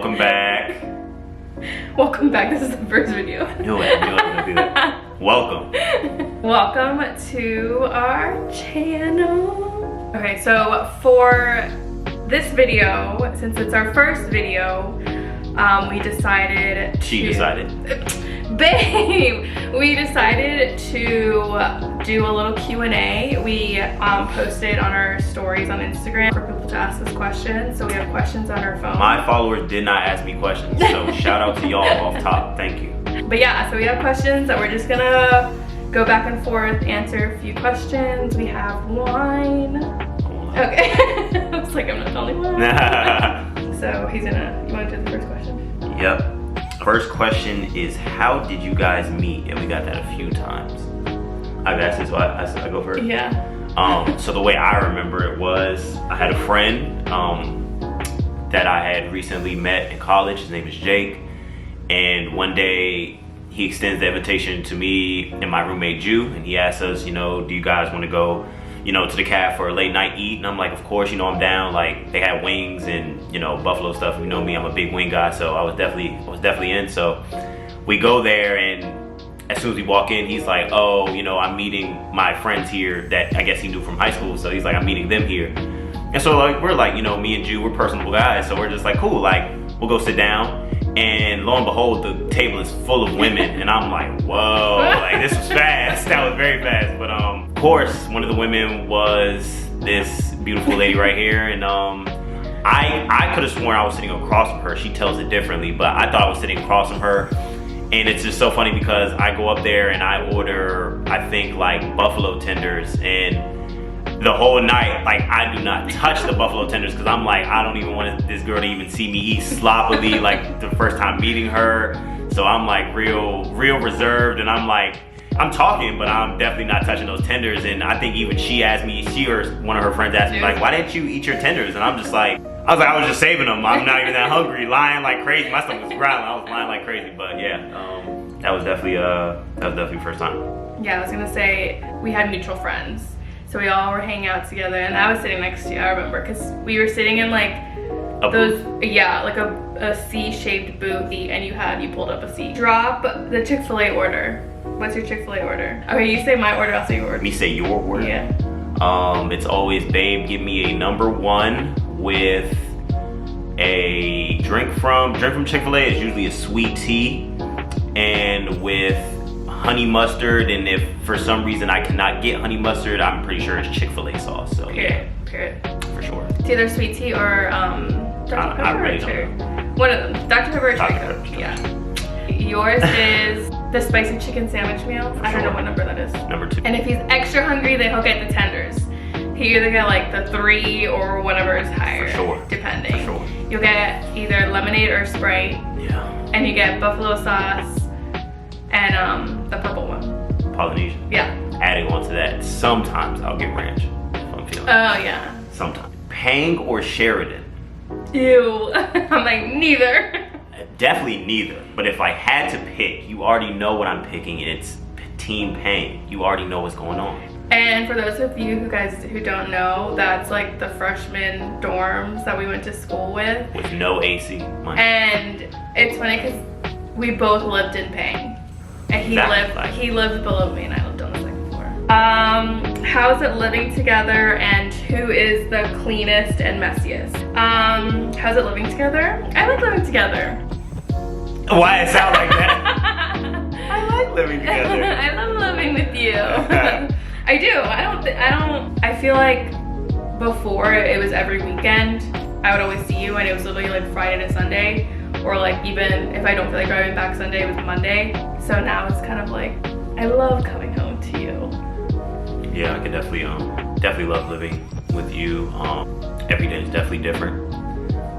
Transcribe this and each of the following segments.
Welcome back. Welcome back. This is the first video. I knew it. I was gonna do that. Welcome. Welcome to our channel. Okay, so for this video, since it's our first video, we decided to... She decided. Babe! We decided to do a little Q&A. We posted on our stories on Instagram for people to ask us questions. So we have questions on our phone. My followers did not ask me questions, so shout out to y'all off top. Thank you. But yeah, so we have questions that we're just gonna go back and forth, answer a few questions. We have wine. Okay. Looks like I'm not the only one. So he's gonna, you wanna do the first question? Yep. First question is, how did you guys meet? And we got that a few times. I've asked this, so I go first. Yeah. So the way I remember it was, I had a friend that I had recently met in college. His name is Jake. And one day he extends the invitation to me and my roommate Jew, and he asked us, you know, do you guys want to go, you know, to the caf for a late night eat? And I'm like, of course, you know, I'm down. Like, they had wings and, you know, buffalo stuff. You know me, I'm a big wing guy, so I was definitely in. So we go there, and as soon as we walk in, he's like, oh, you know, I'm meeting my friends here that I guess he knew from high school. So he's like, I'm meeting them here. And so like, we're like, you know, me and Jew, we're personable guys. So we're just like, cool, like, we'll go sit down. And lo and behold, the table is full of women, and I'm like, whoa, like this was fast. That was very fast. But of course, one of the women was this beautiful lady right here, and I could have sworn I was sitting across from her. She tells it differently, but I thought I was sitting across from her. And it's just so funny because I go up there and I order, I think, like buffalo tenders, and the whole night, like, I do not touch the buffalo tenders because I'm like, I don't even want this girl to even see me eat sloppily, like the first time meeting her. So I'm like real reserved, and I'm like, I'm talking, but I'm definitely not touching those tenders. And I think even she asked me, she or one of her friends asked me, like, why didn't you eat your tenders? And I'm just like, I was just saving them. I'm not even that hungry, lying like crazy. My stomach was growling. I was lying like crazy, but yeah, that was definitely the first time. Yeah, I was gonna say we had mutual friends. So we all were hanging out together, and I was sitting next to you, I remember, because we were sitting in like like a C-shaped booth, and you pulled up a seat. Drop the Chick-fil-A order. What's your Chick-fil-A order? Okay, you say my order, I'll say your order. Me say your order? Yeah. It's always, babe, give me a #1 with a drink from Chick-fil-A. It's usually a sweet tea, and with honey mustard, and if for some reason I cannot get honey mustard, I'm pretty sure it's Chick-fil-A sauce. So Period. For sure. It's either sweet tea or Dr. Pepper I really or cherry. don't know. One of them. Dr. Pepper or cherry. Dr. Pepper. Yeah. Yours is the spicy chicken sandwich meal. I don't know what number that is. #2. And if he's extra hungry, then he'll get the tenders. He either get like the 3 or whatever is higher. For sure. Depending. For sure. You'll get either lemonade or Sprite. Yeah. And you get buffalo sauce and the purple one. Polynesian. Yeah. Adding on to that, sometimes I'll get ranch if I'm feeling Oh yeah. Sometimes. Pang or Sheridan? Ew. I'm like, neither. Definitely neither. But if I had to pick, you already know what I'm picking, and it's Team Pang. You already know what's going on. And for those of you who don't know, that's like the freshman dorms that we went to school with. With no AC. And it's funny because we both lived in Pang. And he lived below me, and I lived on the second floor. How's it living together, and who is the cleanest and messiest? How's it living together? I like living together. Why it sound like that? I like living together. I love living with you. I do. I feel like before it was every weekend. I would always see you, and it was literally like Friday to Sunday, or like even if I don't feel like driving back Sunday, it was Monday. So now it's kind of like, I love coming home to you. Yeah, I can definitely love living with you. Every day is definitely different.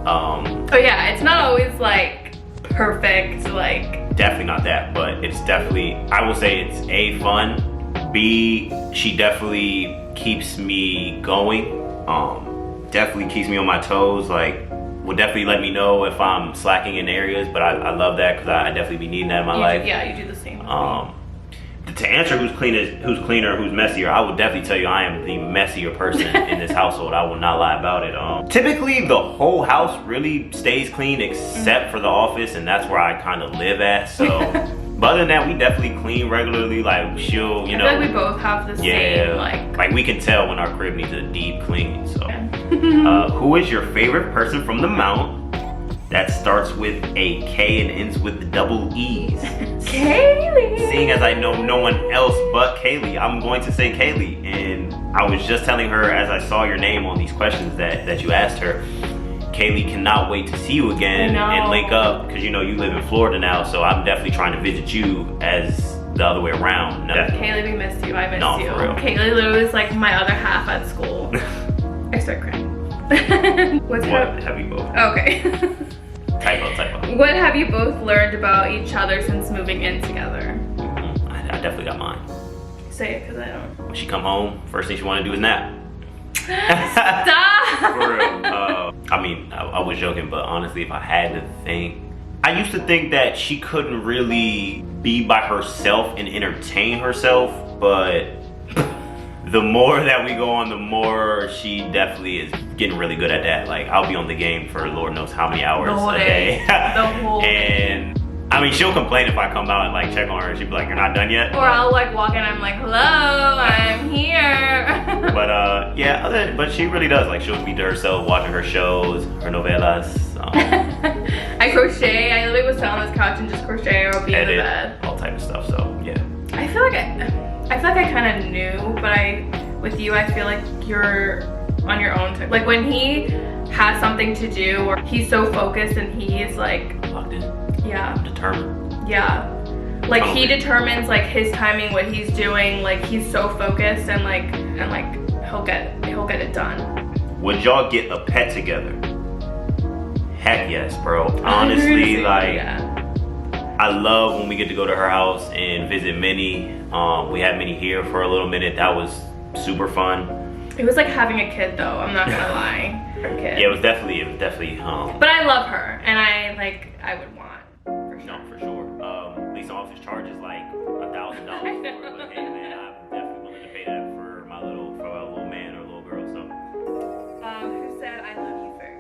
Oh yeah, it's not always like perfect, like. Definitely not that, but it's definitely, I will say it's A, fun, B, she definitely keeps me going. Definitely keeps me on my toes, like, will definitely let me know if I'm slacking in areas, but I love that because I definitely be needing that in my life. Yeah, you do the same. To answer who's cleaner, who's messier, I would definitely tell you I am the messier person in this household. I will not lie about it. Typically, the whole house really stays clean except for the office, and that's where I kind of live at. So, but other than that, we definitely clean regularly. Like she'll, you know, I feel like we both have the same like we can tell when our crib needs a deep clean. So, who is your favorite person from the Mount that starts with a K and ends with double E's? Kaylee. Seeing as I know no one else but Kaylee, I'm going to say Kaylee. And I was just telling her as I saw your name on these questions that you asked her, Kaylee cannot wait to see you again and link up, because you know you live in Florida now, so I'm definitely trying to visit you as the other way around. No. Kaylee, we miss you. I miss you. For real. Kaylee literally was like my other half at school. I start crying. What have you both? Okay. Typo. What have you both learned about each other since moving in together? I definitely got mine. Say it, because I don't. When she come home, first thing she want to do is nap. Stop! For real. I mean, I was joking, but honestly, if I had to think, I used to think that she couldn't really be by herself and entertain herself, but the more that we go on, the more she definitely is getting really good at that. Like, I'll be on the game for Lord knows how many hours a day. The whole day. And I mean, she'll complain if I come out and like check on her and she'll be like, "You're not done yet?" Or I'll like walk in, I'm like, "Hello, I'm here." But yeah, but she really does. Like, she'll be to herself watching her shows, her novelas. I crochet. I literally will sit on this couch and just crochet or be in the bed. All type of stuff. So yeah. I feel like I kind of knew, but with you, I feel like you're on your own. Like when he has something to do, or he's so focused and he's like locked in. Yeah. Determined. Yeah. Like he determines like his timing, what he's doing. Like he's so focused and like he'll get it done. Would y'all get a pet together? Heck yes, bro. Honestly, like. Yeah. I love when we get to go to her house and visit Minnie. We had Minnie here for a little minute. That was super fun. It was like having a kid though, I'm not gonna lie. Her kid. Yeah, it was definitely But I love her and I would want for sure. No, for sure. Least office charges like $1,000 for it, but hey man, I'm definitely willing to pay that for my little man or little girl. So who said I love you first?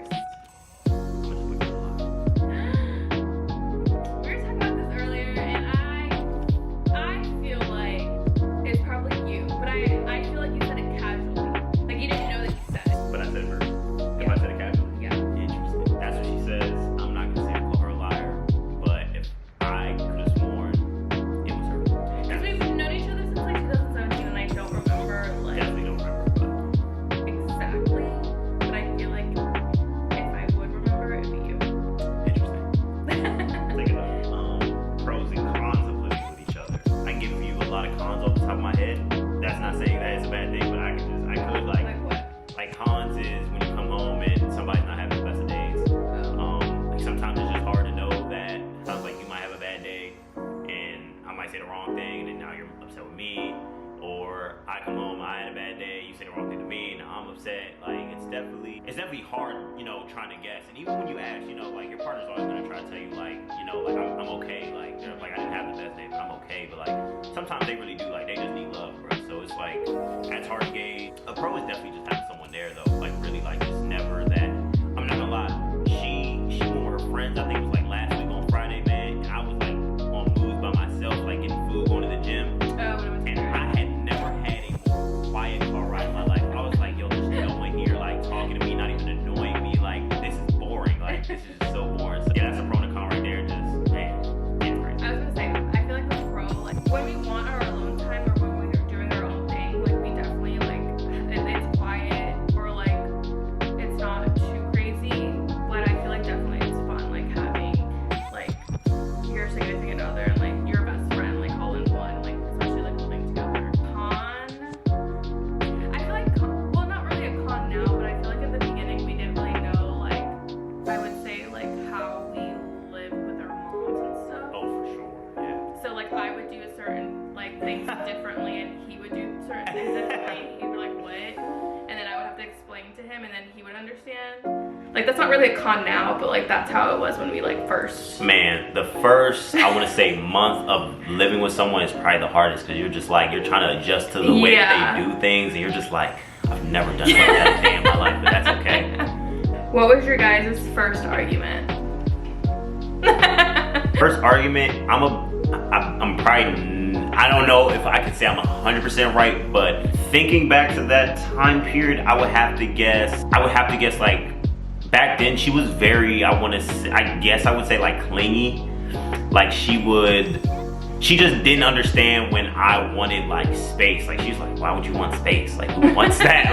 It's definitely hard, you know, trying to guess. And even when you ask, you know, like your partner's always gonna try to tell you, like, you know, like I'm okay. Like they're like, I didn't have the best day, but I'm okay. But like sometimes they really do, like they just need love, bro. So it's like that's hard to gauge. A pro is definitely just having someone there though. Like really, like it's never that. I'm not gonna lie. She went with her friends. I think it was like last week on Friday, man. And I was like on moves by myself, like getting food, going to the gym. And I had never had a more quiet car ride in my life. I was like, yo, there's no one here like talking to me, not even annoying me. Like this is boring. Like this is just so boring. So yeah, that's a pro and a con right there. Just man, get crazy. I was gonna say, I feel like with pro, like when we want our alone time or when we're doing our own thing, like we definitely like it's quiet or like it's not too crazy. But I feel like definitely it's fun, like having like your significant other and like your best friend like all in one, like especially like living together. I feel like well, not really a con now, but I feel like in the beginning we didn't really know, like I would say like how we really a con now, but like that's how it was when we like first. Man, the first, I want to say, month of living with someone is probably the hardest, because you're just like, you're trying to adjust to the way that they do things, and you're just like, I've never done something that a day in my life, but that's okay. What was your guys' first argument? First argument, I'm probably, I don't know if I could say I'm 100% right, but thinking back to that time period, I would have to guess like, back then she was very, I guess I would say like clingy. Like she just didn't understand when I wanted like space. Like she's like, why would you want space? Like who wants that?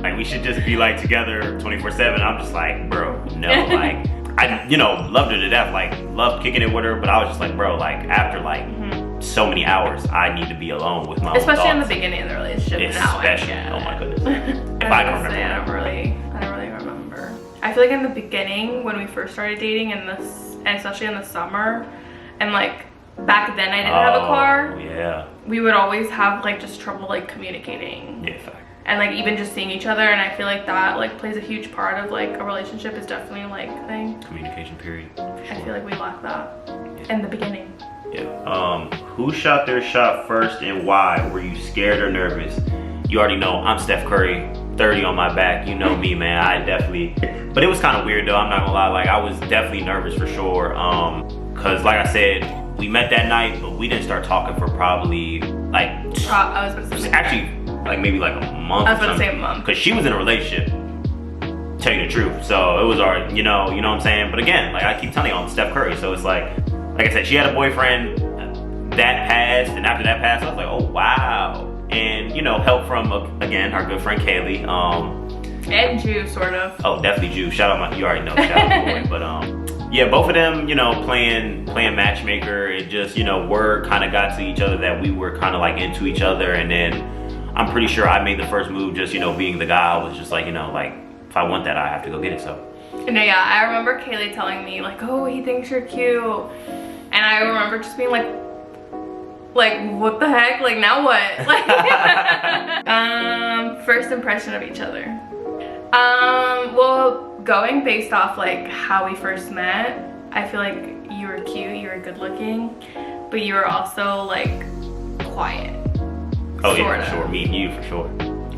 like we should just be like together 24/7. I'm just like, bro, no, like I, loved her to death, like loved kicking it with her, but I was just like, bro, like after like so many hours, I need to be alone with my own Especially in thoughts. the beginning of the relationship. Especially, now, oh my goodness. If I can remember. I don't really remember. I feel like in the beginning when we first started dating, and especially in the summer, and like back then I didn't have a car. Yeah. We would always have like just trouble like communicating. Yeah, fact. And like even just seeing each other, and I feel like that like plays a huge part of like a relationship, is definitely like a thing. Communication period. I feel like we lacked that in the beginning. Yeah. Who shot their shot first and why? Were you scared or nervous? You already know I'm Steph Curry, 30 on my back. You know me, man. I definitely. But it was kind of weird though. I'm not gonna lie. Like I was definitely nervous for sure. Cause like I said, we met that night, but we didn't start talking for probably like. I was gonna say. Actually, like maybe like a month. I was gonna say a month. Cause she was in a relationship. Tell you the truth. So it was our, you know what I'm saying. But again, like I keep telling you, I'm Steph Curry. So it's like I said, she had a boyfriend that passed, and after that passed, I was like, oh wow. And help from again our good friend Kaylee. And Jew, sort of. Oh, definitely Jew. Shout out you already know. Shout out my boy. But yeah, both of them, playing matchmaker. It just word kind of got to each other that we were kind of like into each other, and then I'm pretty sure I made the first move. Just being the guy, I was just like like if I want that, I have to go get it. So. No, yeah, I remember Kaylee telling me like, oh, he thinks you're cute, and I remember just being like what the heck, like now what? Like first impression of each other. Well, going based off like how we first met, I feel like you were cute, you were good looking, but you were also like quiet. Oh yeah, for sure. Me and you for sure.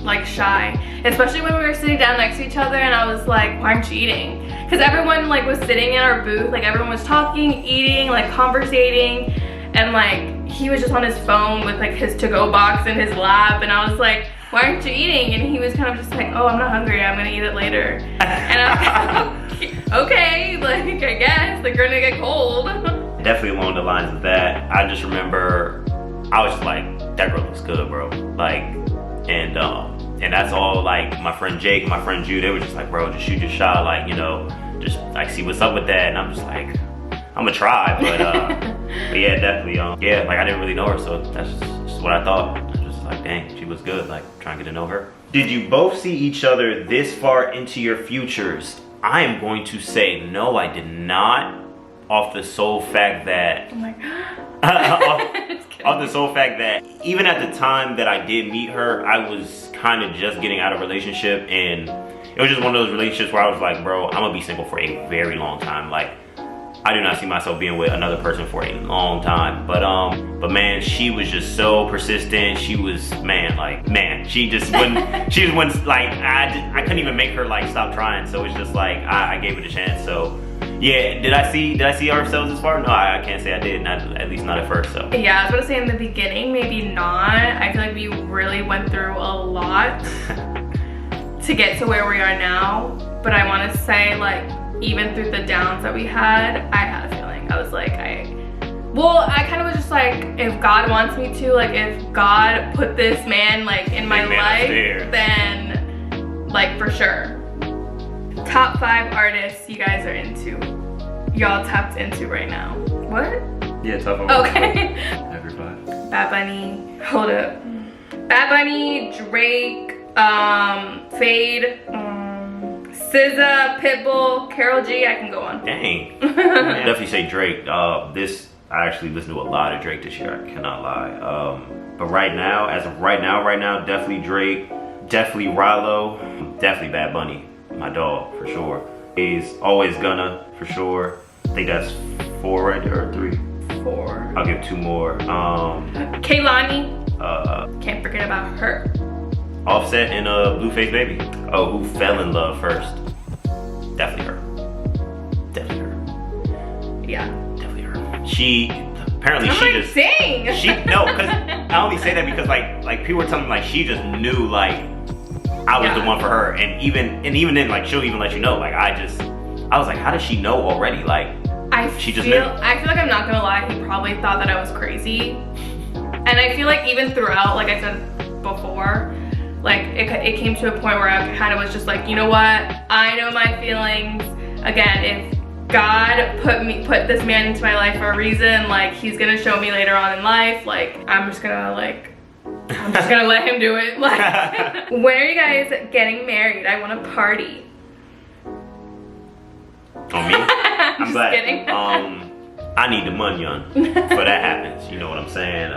Like shy, especially when we were sitting down next to each other, and I was like, why aren't you eating? Because everyone like was sitting in our booth, like everyone was talking, eating, like conversating, and like he was just on his phone with like his to-go box in his lap, and I was like, why aren't you eating? And he was kind of just like, oh, I'm not hungry, I'm gonna eat it later. And I was like, okay, like I guess, like we're gonna get cold. Definitely along the lines of that, I just remember I was just like, that girl looks good, bro. Like, and that's all. Like my friend Jake and my friend Jude, they were just like, bro, just shoot your shot, like just like see what's up with that. And I'm just like, I'm gonna try, but yeah, definitely. Yeah, like I didn't really know her, so that's just what I thought. I was just like, dang, she was good. Like trying to get to know her. Did you both see each other this far into your futures? I am going to say no, I did not. Off the sole fact that. I'm like. Off the sole fact that even at the time that I did meet her, I was kind of just getting out of a relationship, and it was just one of those relationships where I was like, bro, I'm gonna be single for a very long time. Like, I do not see myself being with another person for a long time. But man, she was just so persistent. She was, she just wouldn't, like, I couldn't even make her like stop trying. So it's just like, I gave it a chance. So yeah, did I see ourselves as far? No, I can't say I did, at least not at first. So yeah, I was gonna say in the beginning, maybe not. I feel like we really went through a lot to get to where we are now. But I want to say, like, even through the downs that we had, I had a feeling. I was like, I kind of was just like, if God wants me to, like, if God put this man like in my life, then like for sure. Top 5 artists you guys are into. Y'all tapped into right now. What? Yeah, top 5. Okay. Everybody. Bad Bunny. Hold up. Bad Bunny, Drake, Fade, SZA, Pitbull, Karol G. I can go on. Dang. Definitely say Drake. I actually listened to a lot of Drake this year. I cannot lie. But right now, as of right now, definitely Drake, definitely Rilo, definitely Bad Bunny. My dog, for sure. He's always gonna, for sure. I think that's 4, right? Or 3? 4. I'll give 2 more. Kaylani. Can't forget about her. Offset and Blueface Baby. Oh, who fell in love first? Definitely her. Definitely her. Yeah. Definitely her. She apparently she just dang. She no, because I only say that because like people were telling me like she just knew like I was the one for her, and even then like she'll even let you know like I was like, how does she know already? Like she just knew. I feel like I'm not gonna lie, he probably thought that I was crazy. And I feel like even throughout, like I said before, like it came to a point where I kind of was just like, you know what? I know my feelings. Again, if God put this man into my life for a reason, like he's gonna show me later on in life, like I'm just gonna let him do it. Like, when are you guys getting married? I want to party. On me? I'm Just glad. kidding. I need the money on for that happens. You know what I'm saying?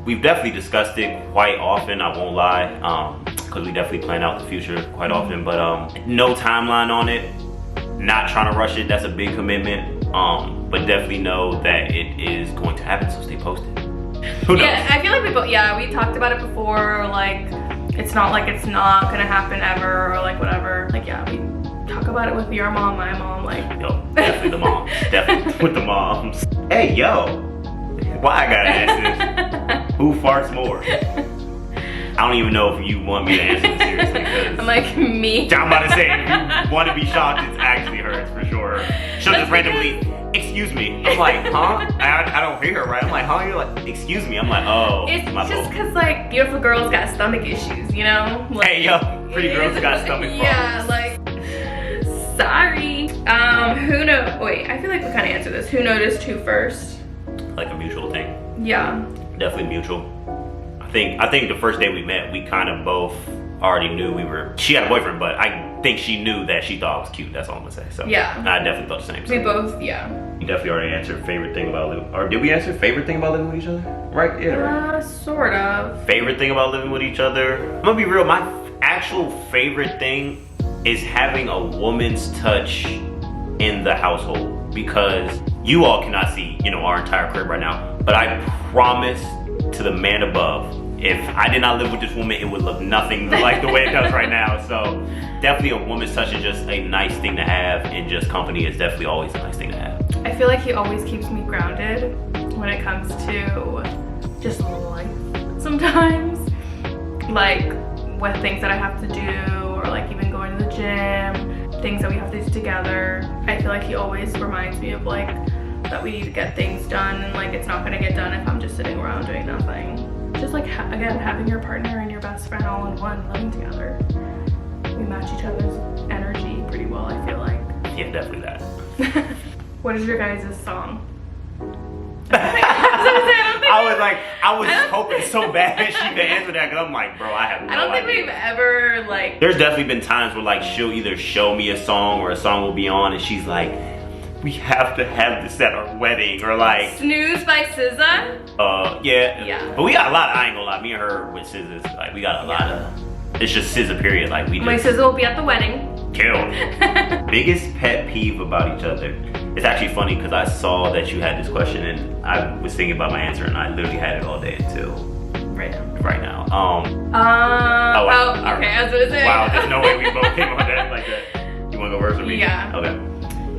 We've definitely discussed it quite often. I won't lie, because we definitely plan out the future quite often. But no timeline on it. Not trying to rush it. That's a big commitment. But definitely know that it is going to happen. So stay posted. Who knows? Yeah, I feel like we talked about it before. Like it's not like it's not gonna happen ever or like whatever. Like yeah, we talk about it with your mom, my mom, like. Yo, definitely the moms. Definitely with the moms. Hey, yo. Why I gotta ask this? Who farts more? I don't even know if you want me to answer this seriously. I'm like, me. I'm about to say, if you want to be shocked, it's actually her. It's for sure. She'll just randomly, excuse me. I'm like, huh? I don't hear her, right? I'm like, huh? You're like, excuse me. I'm like, oh, It's my just fault. because like beautiful girls got stomach issues, you know? Like, Hey, yo, pretty girls got stomach problems. Yeah, like, sorry. Who know? Wait, I feel like we kind of answered this. Who noticed who first? Like a mutual thing. Yeah. Definitely mutual. I think the first day we met, we kind of both already knew she had a boyfriend, but I think she knew that she thought I was cute. That's all I'm gonna say. So Yeah. I definitely thought the same. We both, yeah. You definitely already answered favorite thing about living, or did we answer favorite thing about living with each other? Right? Yeah, right. Sort of. Favorite thing about living with each other? I'm gonna be real, my actual favorite thing is having a woman's touch in the household, because you all cannot see, our entire crib right now, but I promise to the man above, if I did not live with this woman, it would look nothing like the way it does right now. So definitely a woman's touch is just a nice thing to have, and just company is definitely always a nice thing to have. I feel like he always keeps me grounded when it comes to just life sometimes. Like with things that I have to do, or like even going to the gym, things that we have to do together. I feel like he always reminds me of like that we need to get things done, and like it's not gonna get done if I'm just sitting around doing nothing. Just like again, having your partner and your best friend all in one, living together. We match each other's energy pretty well, I feel like. Yeah, definitely that. What is your guys' song? I was hoping so bad she could answer that, because I'm like, bro, I have no idea. I don't think we've ever like. There's definitely been times where like she'll either show me a song or a song will be on, and she's like, we have to have this at our wedding, or like Snooze by SZA? Yeah. But we got a lot of, I ain't gonna lie, me and her with SZA, like we got a lot of, it's just SZA period, like we just. My SZA will be at the wedding. Kill. Biggest pet peeve about each other. It's actually funny because I saw that you had this question, and I was thinking about my answer, and I literally had it all day until right now. Okay, I was gonna say. Wow, there's no way we both came on that like that. You wanna go first or me? Yeah. Okay.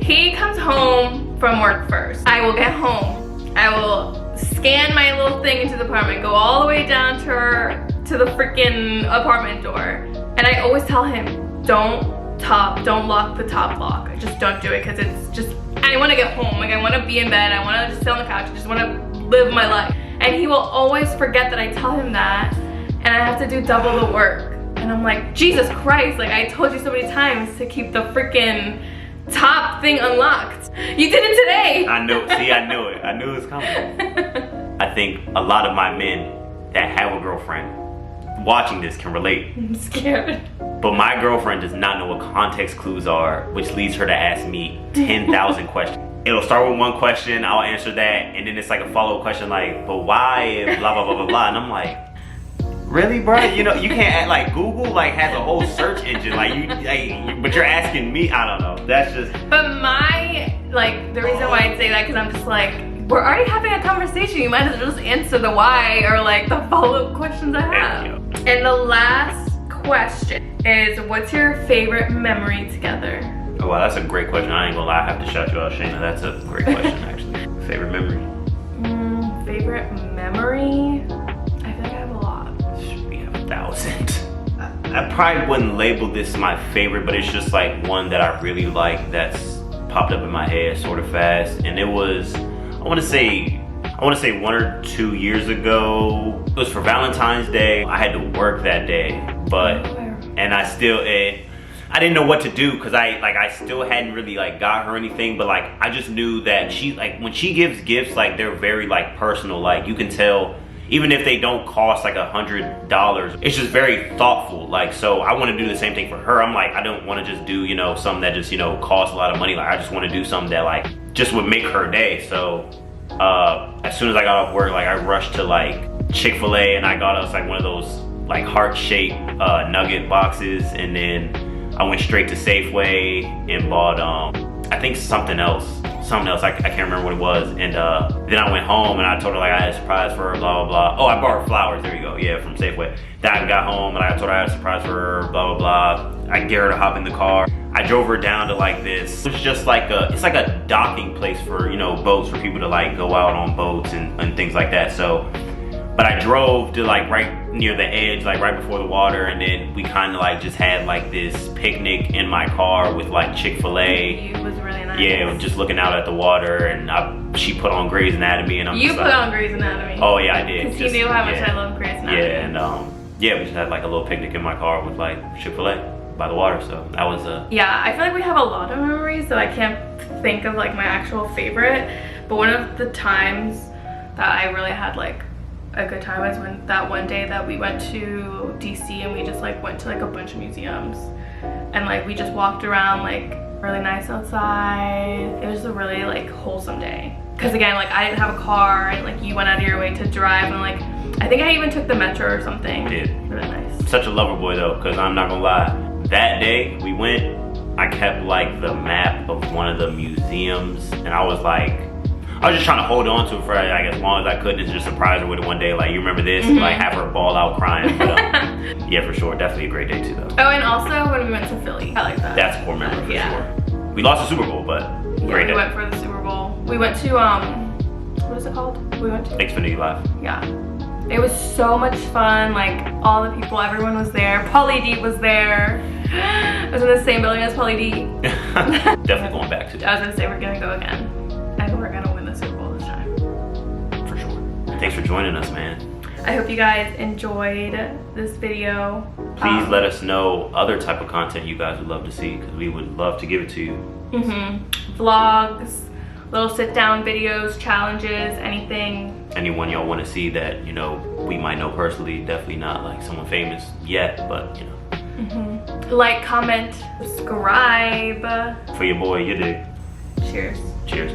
He comes home from work first. I will get home. I will scan my little thing into the apartment, go all the way down to the freaking apartment door, and I always tell him, don't lock the top lock. Just don't do it, because it's just, I want to get home. Like I want to be in bed. I want to just sit on the couch. I just want to live my life. And he will always forget that I tell him that, and I have to do double the work. And I'm like, Jesus Christ, like I told you so many times to keep the freaking top thing unlocked. You did it today. I know, see, I knew it. I knew it was coming. I think a lot of my men that have a girlfriend watching this can relate. I'm scared. But my girlfriend does not know what context clues are, which leads her to ask me 10,000 questions. It'll start with one question, I'll answer that, and then it's like a follow-up question like, but why, blah, blah, blah, blah, blah. And I'm like, Really, bro? You know, you can't act like Google like has a whole search engine. But you're asking me. I don't know. That's just. But my the reason why I'd say that because I'm just like we're already having a conversation. You might as well just answer the why or like the follow-up questions I have. And the last question is, what's your favorite memory together? Oh wow, that's a great question. I ain't gonna lie, I have to shout you out, Shayna. That's a great question, actually. Favorite memory? Favorite memory? I feel like I have a lot. We have 1,000. I probably wouldn't label this my favorite, but it's just like one that I really like that's popped up in my head sort of fast. And it was, I want to say 1 or 2 years ago. It was for Valentine's Day. I had to work that day, and I didn't know what to do because I still hadn't really like got her anything, but like I just knew that she like when she gives gifts, like they're very like personal. Like you can tell, even if they don't cost like $100, it's just very thoughtful. Like, so I want to do the same thing for her. I'm like, I don't want to just do, you know, something that just, you know, costs a lot of money. Like I just want to do something that like just would make her day. So as soon as I got off work, like I rushed to like Chick-fil-A and I got us like one of those like heart-shaped nugget boxes, and then I went straight to Safeway and bought I think something else. I can't remember what it was. And then I went home and I told her like I had a surprise for her, blah, blah, blah. Oh, I bought her flowers, there you go, yeah, from Safeway. Then I got home and I told her I had a surprise for her, blah, blah, blah. I get her to hop in the car. I drove her down to like this, it's just like it's like a docking place for, you know, boats, for people to like go out on boats and things like that. So, but I drove to like right near the edge, like right before the water, and then we kind of like just had like this picnic in my car with like Chick-fil-A. It was really nice. Yeah, just looking out at the water, and she put on Grey's Anatomy, and You put on Grey's Anatomy. Oh yeah, I did. Because you knew how much I love Grey's Anatomy. Yeah, and yeah, we just had like a little picnic in my car with like Chick-fil-A by the water, so that was Yeah, I feel like we have a lot of memories, so I can't think of like my actual favorite, but one of the times that I really had like a good time was when that one day that we went to DC and we just like went to like a bunch of museums and like we just walked around, like really nice outside. It was a really like wholesome day because again, like I didn't have a car and like you went out of your way to drive, and like I think I even took the metro or something. Did. Really nice. I'm such a lover boy though, because I'm not gonna lie, that day we went, I kept like the map of one of the museums, and I was just trying to hold on to it for like as long as I could, and just surprise her with it one day. Like, you remember this? Like, have her ball out crying. But, yeah, for sure. Definitely a great day too, though. Oh, and also when we went to Philly. I like that. That's a core memory for sure. We lost the Super Bowl, but great day. We went for the Super Bowl. We went to, what is it called? We went to Xfinity Live. Yeah. It was so much fun. Like, all the people, everyone was there. Pauly D was there. I was in the same building as Pauly D. Definitely going back to. I was gonna say we're gonna go again. And we're gonna win the Super Bowl this time. For sure. Thanks for joining us, man. I hope you guys enjoyed this video. Please let us know other type of content you guys would love to see, because we would love to give it to you. Vlogs, little sit down videos, challenges, anything. Anyone y'all want to see that, you know, we might know personally, definitely not like someone famous yet, but you know. Like, comment, subscribe. For your boy, you dig. Cheers. Cheers.